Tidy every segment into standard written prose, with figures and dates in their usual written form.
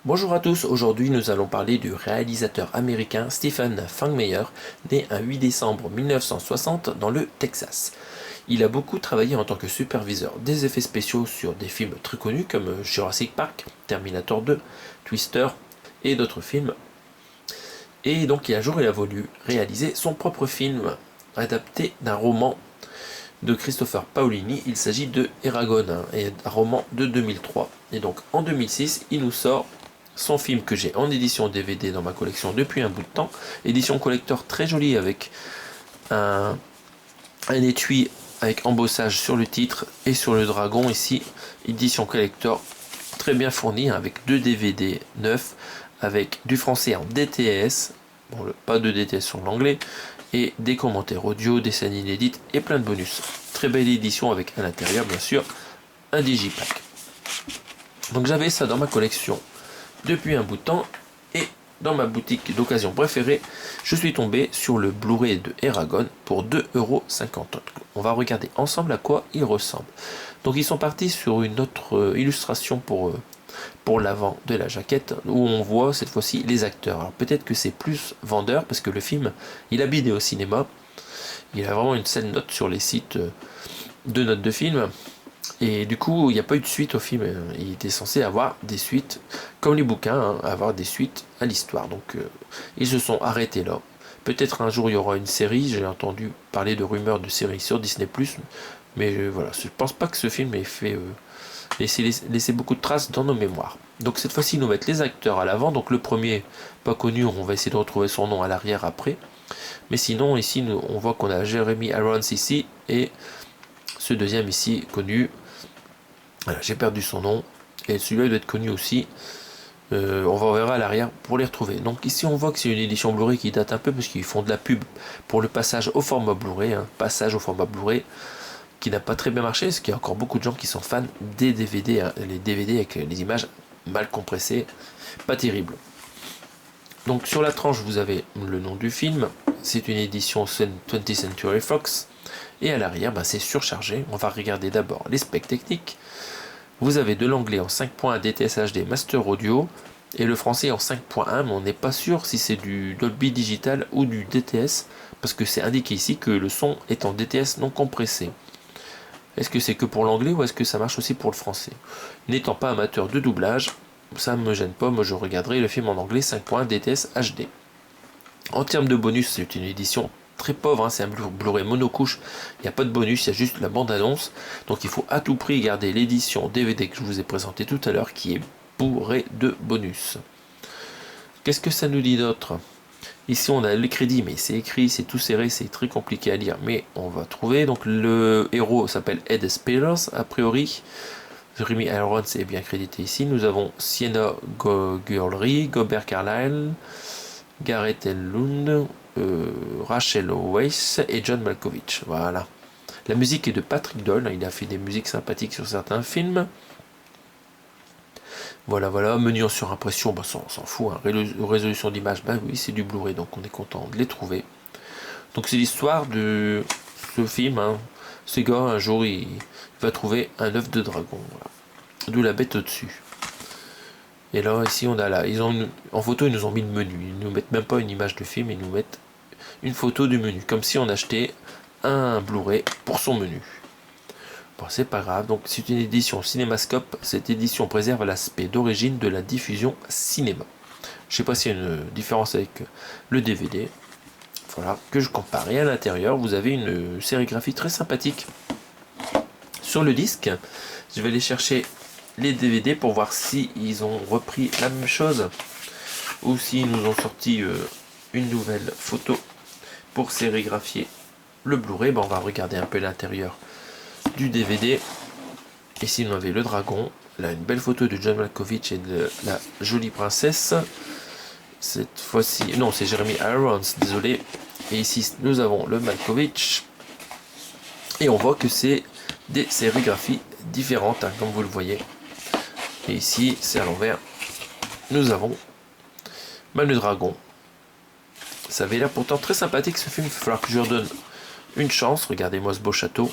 Bonjour à tous, aujourd'hui nous allons parler du réalisateur américain Stephen Fangmeyer, né un 8 décembre 1960 dans le Texas. Il a beaucoup travaillé en tant que superviseur des effets spéciaux sur des films très connus comme Jurassic Park, Terminator 2, Twister et d'autres films. Et donc un jour il a voulu réaliser son propre film, adapté d'un roman de Christopher Paolini. Il s'agit de Eragon, un roman de 2003. Et donc en 2006, il nous sort son film que j'ai en édition DVD dans ma collection depuis un bout de temps. Édition collector très jolie avec un étui avec embossage sur le titre et sur le dragon ici. Édition collector très bien fournie avec deux DVD neufs avec du français en DTS. Bon, pas de DTS sur l'anglais. Et des commentaires audio, des scènes inédites et plein de bonus. Très belle édition avec à l'intérieur bien sûr un digipack. Donc j'avais ça dans ma collection depuis un bout de temps et dans ma boutique d'occasion préférée, je suis tombé sur le Blu-ray de Eragon pour 2,50 €. On va regarder ensemble à quoi il ressemble. Donc ils sont partis sur une autre illustration pour l'avant de la jaquette où on voit cette fois-ci les acteurs. Alors peut-être que c'est plus vendeur parce que le film, il a bidé au cinéma. Il a vraiment une scène note sur les sites de notes de film. Et du coup, il n'y a pas eu de suite au film. Il était censé avoir des suites, comme les bouquins, hein, avoir des suites à l'histoire. Donc, ils se sont arrêtés là. Peut-être un jour il y aura une série. J'ai entendu parler de rumeurs de série sur Disney+. Mais voilà, je pense pas que ce film ait fait laisser beaucoup de traces dans nos mémoires. Donc cette fois-ci, ils nous mettent les acteurs à l'avant. Donc le premier, pas connu, on va essayer de retrouver son nom à l'arrière après. Mais sinon, ici, on voit qu'on a Jeremy Irons ici et ce deuxième ici, connu. Voilà, j'ai perdu son nom. Et celui-là, il doit être connu aussi. On va verra à l'arrière pour les retrouver. Donc ici, on voit que c'est une édition Blu-ray qui date un peu parce qu'ils font de la pub pour le passage au format Blu-ray. Passage au format Blu-ray qui n'a pas très bien marché, parce qu'il y a encore beaucoup de gens qui sont fans des DVD, les DVD avec les images mal compressées, pas terrible. Donc sur la tranche, vous avez le nom du film, c'est une édition 20th Century Fox, et à l'arrière, c'est surchargé. On va regarder d'abord les specs techniques. Vous avez de l'anglais en 5.1 DTS HD Master Audio, et le français en 5.1, mais on n'est pas sûr si c'est du Dolby Digital ou du DTS, parce que c'est indiqué ici que le son est en DTS non compressé. Est-ce que c'est que pour l'anglais ou est-ce que ça marche aussi pour le français? N'étant pas amateur de doublage, ça ne me gêne pas, moi je regarderai le film en anglais 5.1 DTS HD. En termes de bonus, c'est une édition très pauvre, c'est un Blu-ray monocouche, il n'y a pas de bonus, il y a juste la bande-annonce, donc il faut à tout prix garder l'édition DVD que je vous ai présentée tout à l'heure qui est bourrée de bonus. Qu'est-ce que ça nous dit d'autre? Ici on a le crédit, mais c'est écrit, c'est tout serré, c'est très compliqué à lire, mais on va trouver. Donc le héros s'appelle Ed Spillers, a priori. Jeremy Irons est bien crédité ici. Nous avons Sienna Gurley, Gobert Carlyle, Gareth L. Lund, Rachel Weisz et John Malkovich. Voilà. La musique est de Patrick Doyle, il a fait des musiques sympathiques sur certains films. Voilà, menu en surimpression, on s'en fout, résolution d'image, oui, c'est du Blu-ray, donc on est content de les trouver. Donc c'est l'histoire de ce film, Ce gars, un jour, il va trouver un œuf de dragon, voilà. D'où la bête au-dessus. Et là, ici, on a en photo, ils nous ont mis le menu, ils nous mettent même pas une image de film, ils nous mettent une photo du menu, comme si on achetait un Blu-ray pour son menu. Bon, c'est pas grave, donc c'est une édition Cinémascope. Cette édition préserve l'aspect d'origine de la diffusion cinéma. Je sais pas s'il y a une différence avec le DVD. Voilà, que je compare. Et à l'intérieur, vous avez une sérigraphie très sympathique sur le disque. Je vais aller chercher les DVD pour voir si ils ont repris la même chose ou s'ils nous ont sorti une nouvelle photo pour sérigraphier le Blu-ray. On va regarder un peu l'intérieur du DVD. Ici on avait le dragon, là une belle photo de John Malkovich et de la jolie princesse. Cette fois-ci, non, c'est Jeremy Irons, désolé. Et ici nous avons le Malkovich et on voit que c'est des sérigraphies différentes, comme vous le voyez. Et ici c'est à l'envers. Nous avons le dragon. Ça avait l'air pourtant très sympathique ce film. Il va falloir que je leur donne une chance. Regardez-moi ce beau château.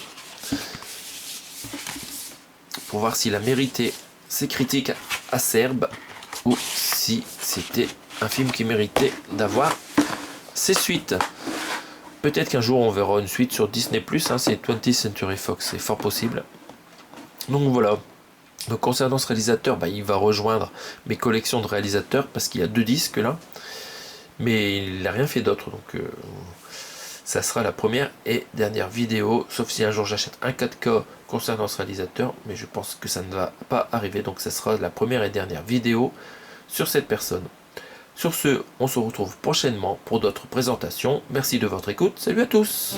Pour voir s'il a mérité ses critiques acerbes. ou si c'était un film qui méritait d'avoir ses suites. Peut-être qu'un jour on verra une suite sur Disney+, hein, c'est 20th Century Fox, c'est fort possible. Donc voilà. Donc concernant ce réalisateur, il va rejoindre mes collections de réalisateurs parce qu'il y a 2 disques là. Mais il n'a rien fait d'autre, donc ça sera la première et dernière vidéo, sauf si un jour j'achète un 4K concernant ce réalisateur, mais je pense que ça ne va pas arriver, donc ça sera la première et dernière vidéo sur cette personne. Sur ce, on se retrouve prochainement pour d'autres présentations. Merci de votre écoute, salut à tous!